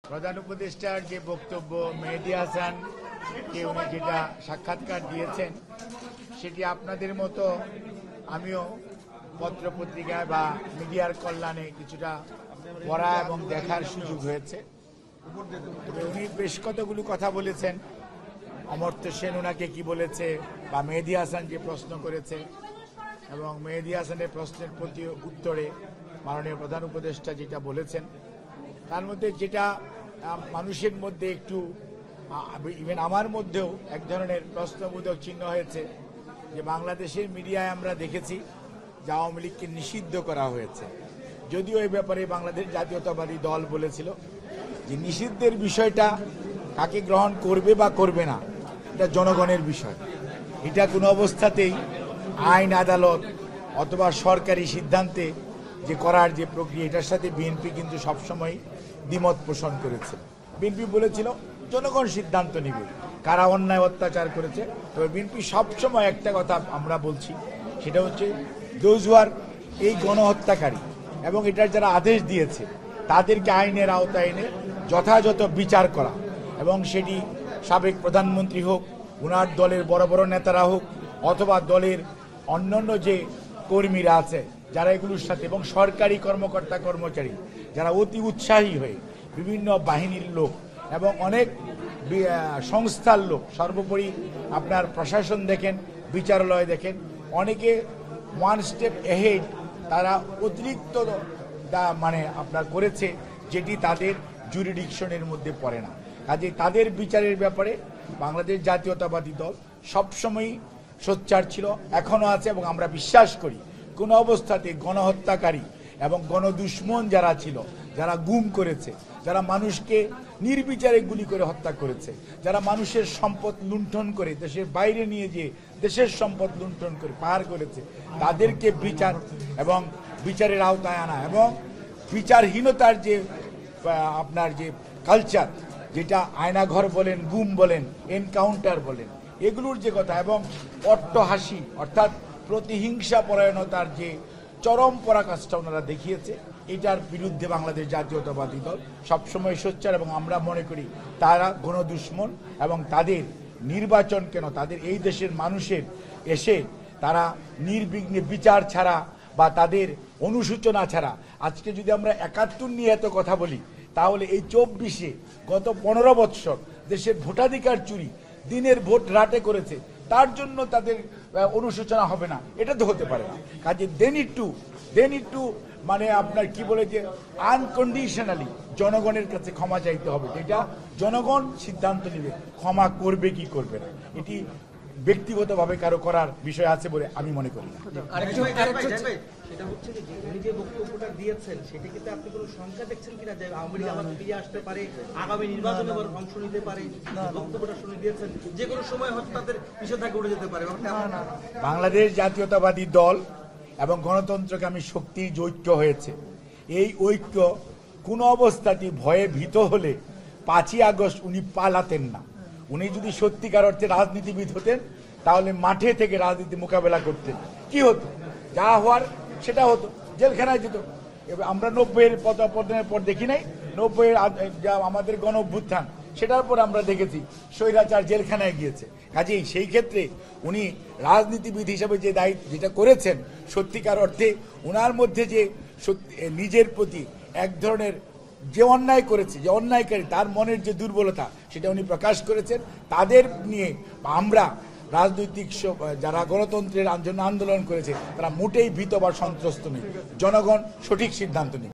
প্রধান উপদেষ্টার যে বক্তব্য, মেহেদী হাসানকে উনি যেটা সাক্ষাৎকার দিয়েছেন, সেটি আপনাদের মতো আমিও পত্রপত্রিকায় বা মিডিয়ার কল্যাণে কিছুটা পড়া এবং দেখার সুযোগ হয়েছে। তবে উনি বেশ কতগুলো কথা বলেছেন। অমর্ত্য সেন ওনাকে কি বলেছে, বা মেহেদী হাসান যে প্রশ্ন করেছে, এবং মেহেদী হাসানের প্রশ্নের প্রতি উত্তরে মাননীয় প্রধান উপদেষ্টা যেটা বলেছেন, তার মধ্যে যেটা মানুষের মধ্যে একটু, ইভেন আমার মধ্যেও এক ধরনের প্রশ্নবোধক চিহ্ন হয়েছে যে বাংলাদেশের মিডিয়ায় আমরা দেখেছি যে আওয়ামী লীগকে নিষিদ্ধ করা হয়েছে। যদিও এই ব্যাপারে বাংলাদেশ জাতীয়তাবাদী দল বলেছিল যে নিষিদ্ধের বিষয়টা কাকে গ্রহণ করবে বা করবে না, এটা জনগণের বিষয়। এটা কোনো অবস্থাতেই আইন আদালত অথবা সরকারি সিদ্ধান্তে যে করার যে প্রক্রিয়া, এটার সাথে বিএনপি কিন্তু সবসময় দ্বিমত পোষণ করেছে। বিএনপি বলেছিল জনগণ সিদ্ধান্ত নেবে কারা অন্যায় অত্যাচার করেছে। তবে বিএনপি সবসময় একটা কথা আমরা বলছি, সেটা হচ্ছে দোজুয়ার এই গণহত্যাকারী এবং এটার যারা আদেশ দিয়েছে তাদেরকে আইনের আওতায় এনে যথাযথ বিচার করা, এবং সেটি সাবেক প্রধানমন্ত্রী হোক, ওনার দলের বড় বড় নেতারা হোক, অথবা দলের অন্যান্য যে কর্মীরা আছে যারা এগুলোর সাথে, এবং সরকারি কর্মকর্তা কর্মচারী যারা অতি উৎসাহী হয়ে বিভিন্ন বাহিনীর লোক এবং অনেক সংস্থার লোক, সর্বোপরি আপনার প্রশাসন দেখেন, বিচারালয় দেখেন, অনেকে ওয়ান স্টেপ এহেড, তারা অতিরিক্ত মানে আপনার করেছে যেটি তাদের জুরিডিকশনের মধ্যে পড়ে না। কাজে তাদের বিচারের ব্যাপারে বাংলাদেশ জাতীয়তাবাদী দল সবসময়ই সোচ্চার ছিল, এখনো আছে, এবং আমরা বিশ্বাস করি কোনো অবস্থাতে গণহত্যাকারী এবং গণদুশ্মন যারা ছিল, যারা গুম করেছে, যারা মানুষকে নির্বিচারে গুলি করে হত্যা করেছে, যারা মানুষের সম্পদ লুণ্ঠন করে দেশের বাইরে নিয়ে যেয়ে দেশের সম্পদ লুণ্ঠন করে পার করেছে, তাদেরকে বিচার এবং বিচারের আওতায় আনা, এবং বিচারহীনতার যে আপনার যে কালচার, যেটা আয়নাঘর বলেন, গুম বলেন, এনকাউন্টার বলেন, এগুলোর যে কথা, এবং অট্টহাসি অর্থাৎ প্রতিহিংসা পরায়ণতার যে চরম পরাকাষ্ঠা ওনারা দেখিয়েছে, এটার বিরুদ্ধে বাংলাদেশ জাতীয়তাবাদী দল সবসময় সোচ্চার। এবং আমরা মনে করি তারা গণদুশ্মন, এবং তাদের নির্বাচন কেন, তাদের এই দেশের মানুষের এসে তারা নির্বিঘ্নে বিচার ছাড়া বা তাদের অনুসূচনা ছাড়া, আজকে যদি আমরা ৭১ নিয়ে এত কথা বলি, তাহলে এই ২৪-এ গত ১৫ বৎসর দেশের ভোটাধিকার চুরি, দিনের ভোট রাতে করেছে, তার জন্য তাদের অনুশোচনা হবে না, এটা তো হতে পারে না। কাজে দেন ইট্টু মানে আপনার কি বলে যে আনকন্ডিশনালি জনগণের কাছে ক্ষমা চাইতে হবে, যেটা জনগণ সিদ্ধান্ত নেবে ক্ষমা করবে কি করবে না। এটি ব্যক্তিগতভাবে কারো করার বিষয় আছে বলে আমি মনে করি না। সেটা হচ্ছে যে উনি যে বক্তব্যটা দিয়েছেন, সেটা কিন্তু আপনি কোনো সংখ্যা দেখছেন কিনা যে আওয়ামী লীগ আবার ফিরে আসতে পারে, আগামী নির্বাচনে অংশ নিতে পারে? বক্তব্যটা শুনে দিয়েছেন যে কোনো সময় হয়তো তাদের নিষেধাজ্ঞা উঠে যেতে পারে। বাংলাদেশ জাতীয়তাবাদী দল এবং গণতন্ত্রকামী শক্তির যে ঐক্য হয়েছে, এই ঐক্য কোনো অবস্থাতেই ভয়ে ভীত হলে ৫ই আগস্ট উনি পালাতেন না। উনি যদি সত্যিকার অর্থে রাজনীতিবিদ হতেন, তাহলে মাঠে থেকে রাজনীতি মোকাবেলা করতেন। কি হতো? যা হওয়ার সেটা হতো, জেলখানায় যেত। এবার আমরা ৯০-এর পতনের পর দেখি নাই, ৯০-এর যা আমাদের গণ অভ্যুত্থান, সেটার পর আমরা দেখেছি স্বৈরাচার জেলখানায় গিয়েছে। কাজেই সেই ক্ষেত্রে উনি রাজনীতিবিদ হিসাবে যে দায়িত্ব যেটা করেছেন, সত্যিকার অর্থে ওনার মধ্যে যে নিজের প্রতি এক ধরনের যে অন্যায় করেছে, যে অন্যায়কারী, তার মনের যে দুর্বলতা, সেটা উনি প্রকাশ করেছেন। তাদের নিয়ে আমরা রাজনৈতিক যারা গণতন্ত্রের জন্য আন্দোলন করেছে, তারা মোটেই ভীত বা সন্ত্রস্ত নেই। জনগণ সঠিক সিদ্ধান্ত নেই।